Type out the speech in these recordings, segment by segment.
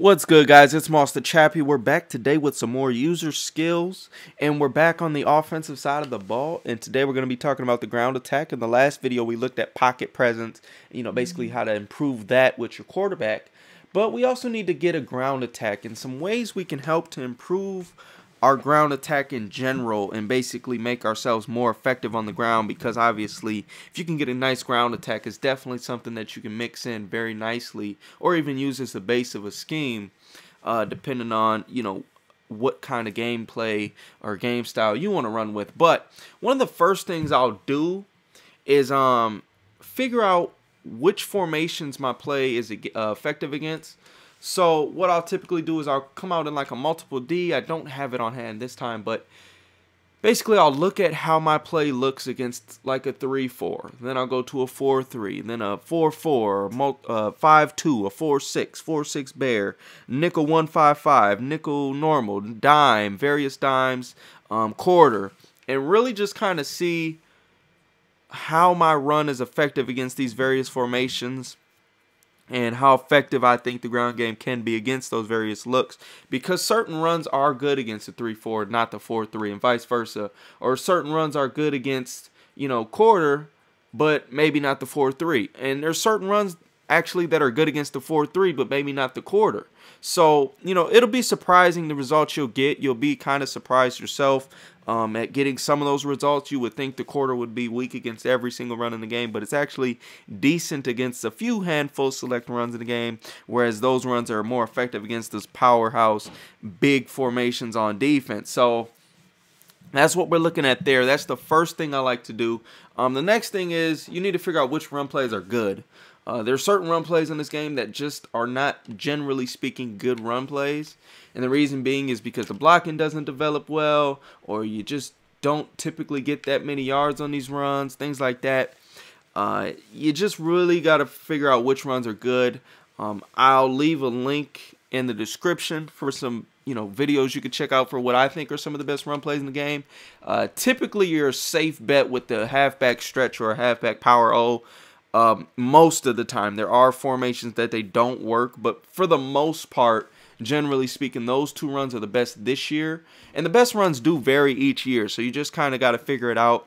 What's good, guys? It's Monster Chappie. We're back today with some more user skills, and we're back on the offensive side of the ball. And today we're going to be talking about the ground attack. In the last video, we looked at pocket presence, basically how to improve that with your quarterback. But we also need to get a ground attack, and some ways we can help to improve our ground attack in general and basically make ourselves more effective on the ground, because obviously if you can get a nice ground attack, it's definitely something that you can mix in very nicely or even use as the base of a scheme, depending on what kind of gameplay or game style you want to run with. But one of the first things I'll do is figure out which formations my play is effective against. So what I'll typically do is I'll come out in like a multiple D. I don't have it on hand this time, but basically I'll look at how my play looks against like a 3-4. Then I'll go to a 4-3, then a 4-4, 5-2, a 4-6, 4-6 bear, nickel 1-5-5, nickel normal, dime, various dimes, quarter, and really just kind of see how my run is effective against these various formations, and how effective I think the ground game can be against those various looks, because certain runs are good against the 3-4, not the 4-3, and vice versa. Or certain runs are good against, quarter, but maybe not the 4-3. And there's certain runs actually that are good against the 4-3, but maybe not the quarter. So, it'll be surprising the results you'll get. You'll be kind of surprised yourself at getting some of those results. You would think the quarter would be weak against every single run in the game, but it's actually decent against a few handful select runs in the game, whereas those runs are more effective against those powerhouse big formations on defense. So that's what we're looking at there. That's the first thing I like to do. The next thing is you need to figure out which run plays are good. There are certain run plays in this game that just are not, generally speaking, good run plays. And the reason being is because the blocking doesn't develop well, or you just don't typically get that many yards on these runs, things like that. You just really got to figure out which runs are good. I'll leave a link in the description for some videos you could check out for what I think are some of the best run plays in the game. Typically, you're a safe bet with the halfback stretch or a halfback power O. Most of the time, there are formations that they don't work, but for the most part, generally speaking, those two runs are the best this year, and the best runs do vary each year, so you just kind of got to figure it out.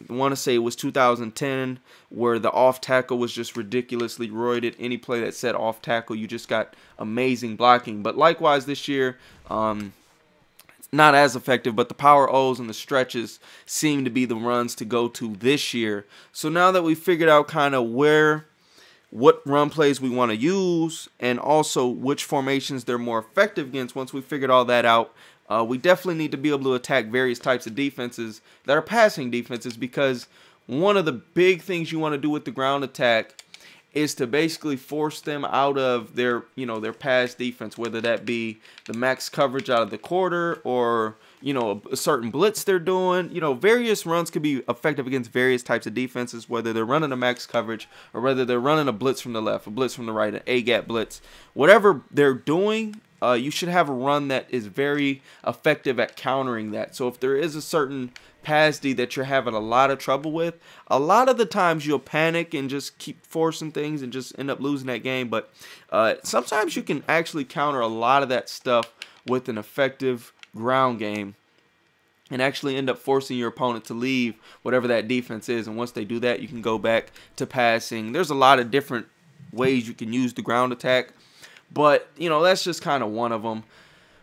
I want to say it was 2010 where the off tackle was just ridiculously roided. Any play that said off tackle, you just got amazing blocking. But likewise this year, not as effective, but the power O's and the stretches seem to be the runs to go to this year. So now that we figured out kind of what run plays we want to use, and also which formations they're more effective against, once we figured all that out, we definitely need to be able to attack various types of defenses that are passing defenses, because one of the big things you want to do with the ground attack is to basically force them out of their pass defense, whether that be the max coverage out of the quarter or a certain blitz they're doing. Various runs could be effective against various types of defenses, whether they're running a max coverage or whether they're running a blitz from the left, a blitz from the right, an A-gap blitz. Whatever they're doing, you should have a run that is very effective at countering that. So if there is a certain pass D that you're having a lot of trouble with, a lot of the times you'll panic and just keep forcing things and just end up losing that game. But sometimes you can actually counter a lot of that stuff with an effective ground game and actually end up forcing your opponent to leave whatever that defense is. And once they do that, you can go back to passing. There's a lot of different ways you can use the ground attack, but that's just kind of one of them.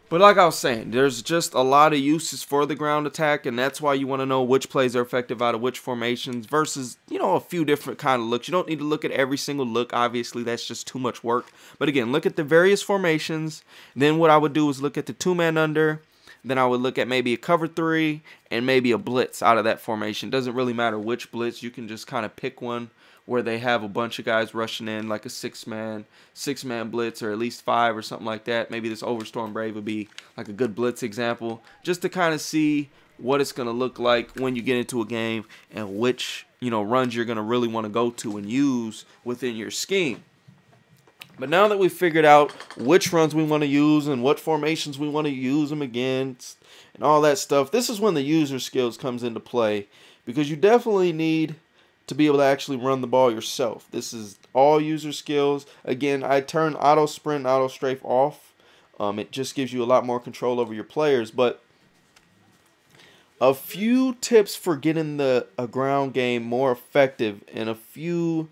But like I was saying, there's just a lot of uses for the ground attack, and that's why you want to know which plays are effective out of which formations versus, a few different kind of looks. You don't need to look at every single look. Obviously, that's just too much work. But again, look at the various formations. Then what I would do is look at the two-man under. Then I would look at maybe a cover 3 and maybe a blitz out of that formation. Doesn't really matter which blitz. You can just kind of pick one where they have a bunch of guys rushing in, like a six-man blitz, or at least 5 or something like that. Maybe this Overstorm Brave would be like a good blitz example, just to kind of see what it's going to look like when you get into a game and which runs you're going to really want to go to and use within your scheme. But now that we've figured out which runs we want to use and what formations we want to use them against and all that stuff, this is when the user skills comes into play, because you definitely need to be able to actually run the ball yourself. This is all user skills. Again, I turn auto sprint and auto strafe off It just gives you a lot more control over your players. But a few tips for getting a ground game more effective, and a few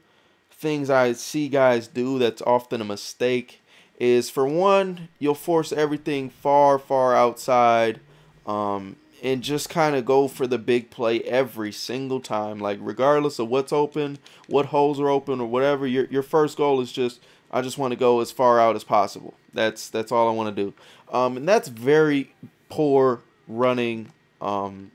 things I see guys do that's often a mistake, is for one, you'll force everything far, far outside, and just kind of go for the big play every single time. Like, regardless of what's open, what holes are open, or whatever, your first goal is just, I just want to go as far out as possible. That's all I want to do. And that's very poor running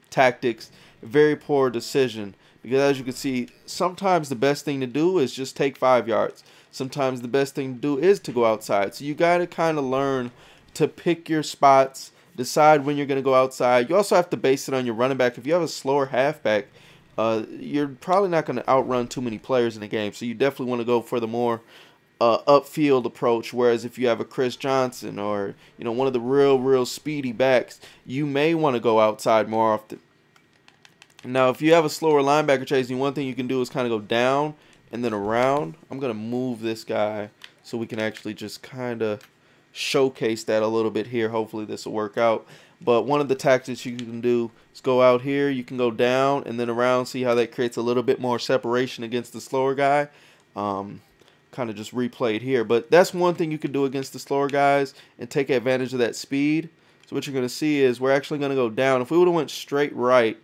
tactics, very poor decision. Because as you can see, sometimes the best thing to do is just take 5 yards. Sometimes the best thing to do is to go outside. So you got to kind of learn to pick your spots, decide when you're going to go outside. You also have to base it on your running back. If you have a slower halfback, you're probably not going to outrun too many players in the game. So you definitely want to go for the more upfield approach. Whereas if you have a Chris Johnson or one of the real speedy backs, you may want to go outside more often. Now, if you have a slower linebacker chasing, one thing you can do is kind of go down and then around. I'm going to move this guy so we can actually just kind of showcase that a little bit here. Hopefully this will work out. But one of the tactics you can do is go out here. You can go down and then around. See how that creates a little bit more separation against the slower guy. Kind of just replay it here. But that's one thing you can do against the slower guys and take advantage of that speed. So what you're going to see is we're actually going to go down. If we would have went straight right,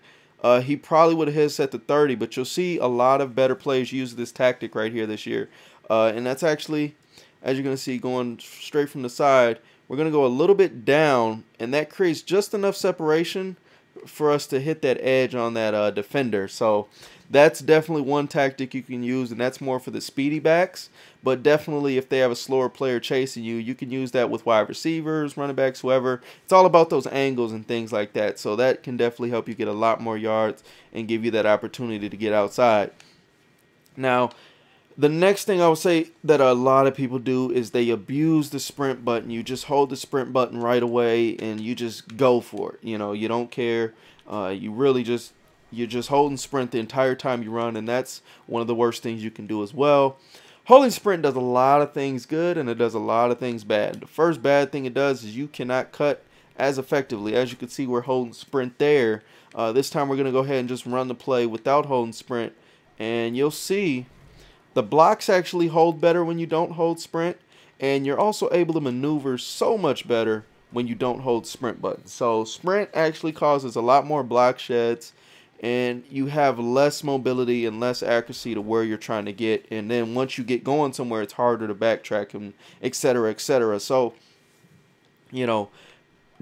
he probably would have hit us at the 30, but you'll see a lot of better players use this tactic right here this year. And that's actually, as you're going to see, going straight from the side. We're going to go a little bit down, and that creates just enough separation for us to hit that edge on that defender. So that's definitely one tactic you can use, and that's more for the speedy backs. But definitely if they have a slower player chasing you, you can use that with wide receivers, running backs, whoever. It's all about those angles and things like that. So that can definitely help you get a lot more yards and give you that opportunity to get outside. Now, the next thing I would say that a lot of people do is they abuse the sprint button. You just hold the sprint button right away and you just go for it. You don't care. You're just holding sprint the entire time you run, and that's one of the worst things you can do as well. Holding sprint does a lot of things good, and it does a lot of things bad. The first bad thing it does is you cannot cut as effectively. As you can see, we're holding sprint there. This time we're going to go ahead and just run the play without holding sprint, and you'll see the blocks actually hold better when you don't hold sprint, and you're also able to maneuver so much better when you don't hold sprint button. So sprint actually causes a lot more block sheds, and you have less mobility and less accuracy to where you're trying to get. And then once you get going somewhere, it's harder to backtrack and et cetera, et cetera. So,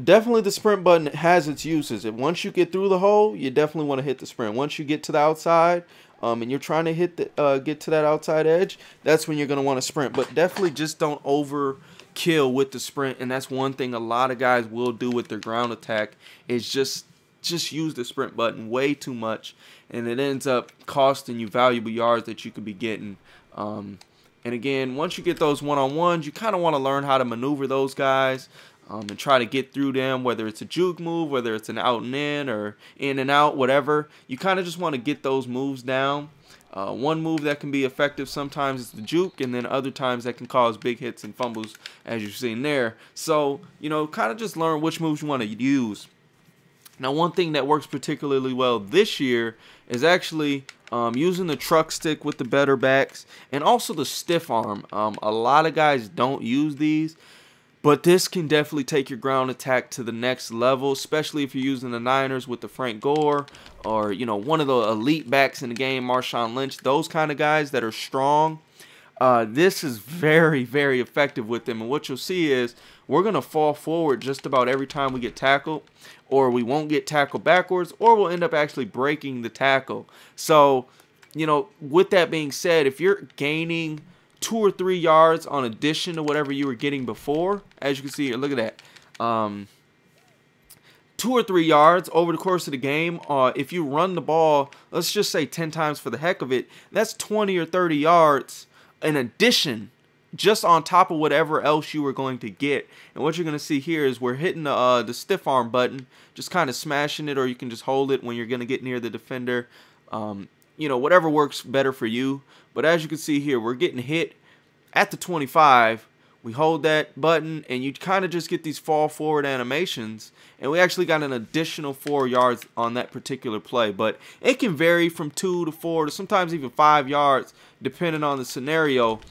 definitely the sprint button has its uses. And once you get through the hole, you definitely want to hit the sprint. Once you get to the outside, and you're trying to get to that outside edge, that's when you're going to want to sprint. But definitely just don't overkill with the sprint. And that's one thing a lot of guys will do with their ground attack, is just use the sprint button way too much, and it ends up costing you valuable yards that you could be getting. And again, once you get those one-on-ones, you kind of want to learn how to maneuver those guys and try to get through them, whether it's a juke move, whether it's an out and in or in and out, whatever. You kind of just want to get those moves down. One move that can be effective sometimes is the juke, and then other times that can cause big hits and fumbles, as you've seen there. So, kind of just learn which moves you want to use. Now, one thing that works particularly well this year is actually using the truck stick with the better backs, and also the stiff arm. A lot of guys don't use these, but this can definitely take your ground attack to the next level, especially if you're using the Niners with the Frank Gore, or one of the elite backs in the game, Marshawn Lynch. Those kind of guys that are strong. This is very, very effective with them. And what you'll see is we're going to fall forward just about every time we get tackled, or we won't get tackled backwards, or we'll end up actually breaking the tackle. So, with that being said, if you're gaining 2 or 3 yards on addition to whatever you were getting before, as you can see here, look at that. 2 or 3 yards over the course of the game. If you run the ball, let's just say 10 times for the heck of it, that's 20 or 30 yards in addition, just on top of whatever else you were going to get. And what you're going to see here is we're hitting the stiff arm button, just kind of smashing it, or you can just hold it when you're going to get near the defender. Whatever works better for you. But as you can see here, we're getting hit at the 25 We hold that button, and you kind of just get these fall forward animations. And we actually got an additional 4 yards on that particular play. But it can vary from 2 to 4 to sometimes even 5 yards, depending on the scenario.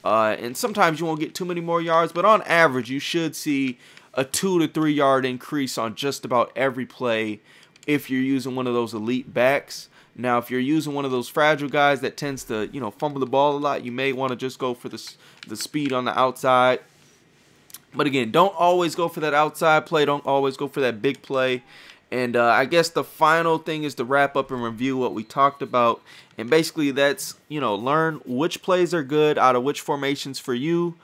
And sometimes you won't get too many more yards, but on average, you should see a 2 to 3 yard increase on just about every play if you're using one of those elite backs. Now, if you're using one of those fragile guys that tends to, fumble the ball a lot, you may want to just go for the speed on the outside. But again, don't always go for that outside play. Don't always go for that big play. And I guess the final thing is to wrap up and review what we talked about. And basically that's, learn which plays are good out of which formations for you.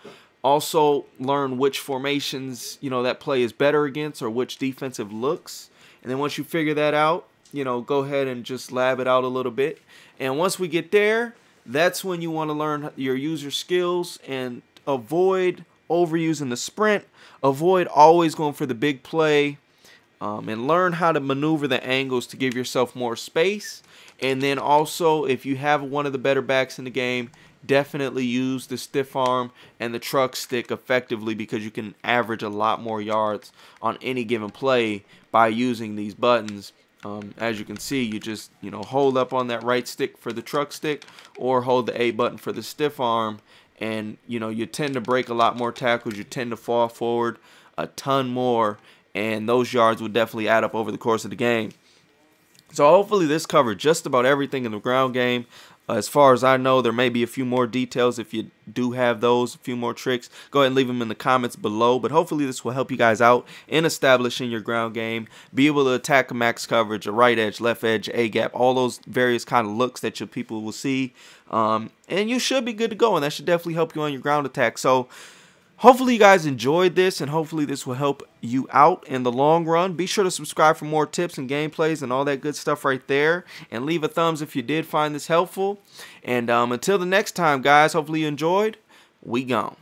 Also learn which formations, that play is better against or which defensive looks. And then once you figure that out, go ahead and just lab it out a little bit. And once we get there, that's when you want to learn your user skills and avoid overusing the sprint. Avoid always going for the big play. And learn how to maneuver the angles to give yourself more space. And then also, if you have one of the better backs in the game, definitely use the stiff arm and the truck stick effectively, because you can average a lot more yards on any given play by using these buttons. As you can see, you just hold up on that right stick for the truck stick, or hold the A button for the stiff arm, and you tend to break a lot more tackles. You tend to fall forward a ton more, and those yards will definitely add up over the course of the game. So hopefully this covered just about everything in the ground game. As far as I know, there may be a few more details. If you do have those, a few more tricks, go ahead and leave them in the comments below. But hopefully this will help you guys out in establishing your ground game. Be able to attack a max coverage, a right edge, left edge, A-gap, all those various kind of looks that your people will see. And you should be good to go, and that should definitely help you on your ground attack. So hopefully you guys enjoyed this, and hopefully this will help you out in the long run. Be sure to subscribe for more tips and gameplays and all that good stuff right there. And leave a thumbs if you did find this helpful. And until the next time, guys, hopefully you enjoyed. We gone.